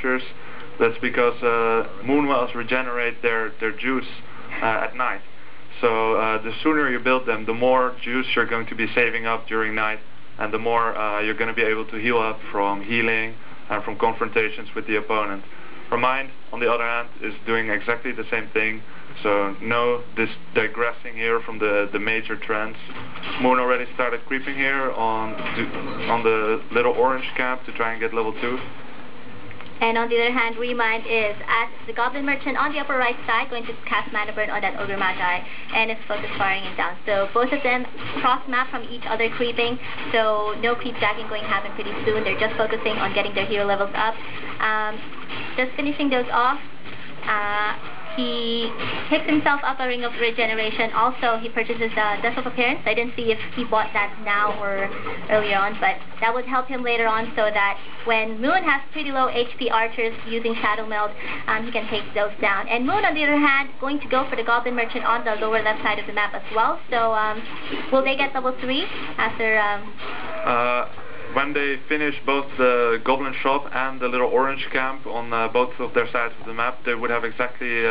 archers. That's because moon whales regenerate their juice at night. So the sooner you build them, the more juice you're going to be saving up during night, and the more you're going to be able to heal up from healing and from confrontations with the opponent. Remind, on the other hand, is doing exactly the same thing, so no digressing here from the major trends. Moon already started creeping here on the little orange camp to try and get level 2. And on the other hand, Remind is at the Goblin Merchant on the upper right side, going to cast Mana Burn on that Ogre Magi, and is focus firing it down. So both of them cross-map from each other creeping, so no creep jacking going to happen pretty soon. They're just focusing on getting their hero levels up. Just finishing those off, he picks himself up a Ring of Regeneration. Also, he purchases Dust of Appearance. I didn't see if he bought that now or earlier on, but that would help him later on so that when Moon has pretty low HP archers using Shadow Meld, he can take those down. And Moon, on the other hand, going to go for the Goblin Merchant on the lower left side of the map as well. So, will they get level 3 after... When they finish both the Goblin Shop and the little orange camp on both of their sides of the map, they would have exactly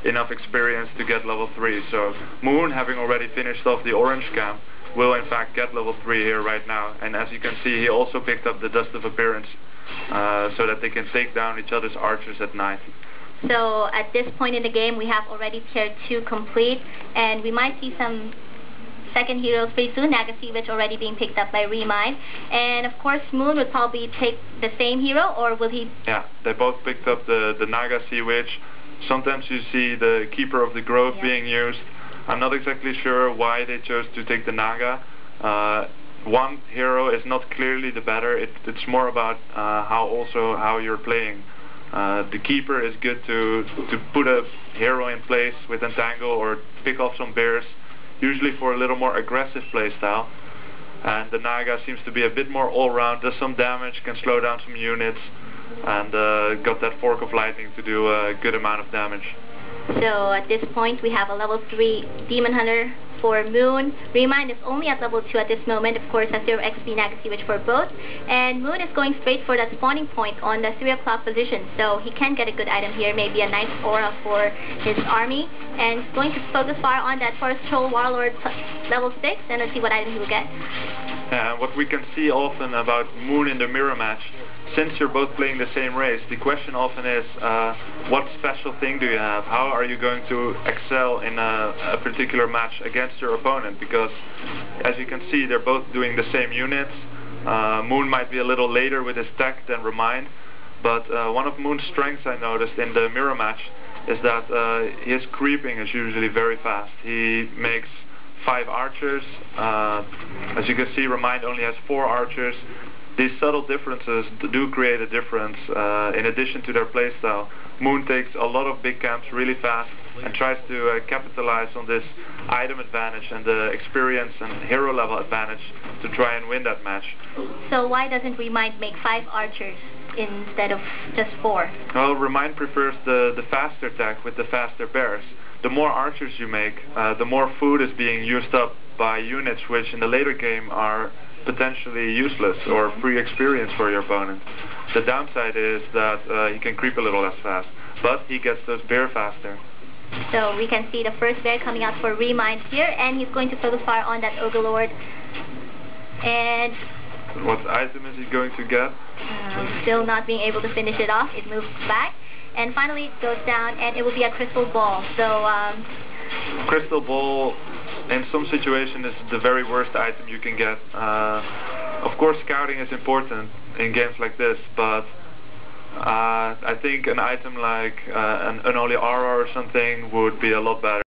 enough experience to get level 3. So Moon, having already finished off the orange camp, will in fact get level 3 here right now. And as you can see, he also picked up the Dust of Appearance so that they can take down each other's archers at night. So at this point in the game, we have already tier 2 complete, and we might see some second heroes pretty soon. Naga Sea Witch already being picked up by Remind, and of course Moon would probably take the same hero, or will he? Yeah, they both picked up the Naga Sea Witch. Sometimes you see the Keeper of the Grove being used. I'm not exactly sure why they chose to take the Naga. One hero is not clearly the better. It's more about how you're playing. The Keeper is good to put a hero in place with Entangle or pick off some bears, usually for a little more aggressive playstyle. And the Naga seems to be a bit more all-round, does some damage, can slow down some units, and got that Fork of Lightning to do a good amount of damage. So at this point we have a level 3 Demon Hunter for Moon. Remind is only at level 2 at this moment, of course has 0 XP Naga Sea Witch for both. And Moon is going straight for that spawning point on the 3 o'clock position, so he can get a good item here, maybe a nice aura for his army. And he's going to focus fire on that Forest Troll Warlord level 6, and let's see what item he will get. What we can see often about Moon in the mirror match, since you're both playing the same race, the question often is, what special thing do you have? How are you going to excel in a particular match against your opponent? Because, as you can see, they're both doing the same units. Moon might be a little later with his tech than Remind, but one of Moon's strengths I noticed in the mirror match is that his creeping is usually very fast. He makes 5 archers. As you can see, Remind only has 4 archers. These subtle differences do create a difference in addition to their playstyle. Moon takes a lot of big camps really fast and tries to capitalize on this item advantage and the experience and hero level advantage to try and win that match. So why doesn't Remind make 5 archers instead of just 4? Well, Remind prefers the faster attack with the faster bears. The more archers you make, the more food is being used up by units which in the later game are potentially useless or free experience for your opponent. The downside is that he can creep a little less fast, but he gets those bear faster. So we can see the first bear coming out for Remind here, and he's going to focus fire on that Ogre Lord. And what item is he going to get? Still not being able to finish it off. It moves back, and finally it goes down, and it will be a Crystal Ball. So Crystal Ball in some situations is the very worst item you can get. Of course scouting is important in games like this, but I think an item like an Unholy Aura or something would be a lot better.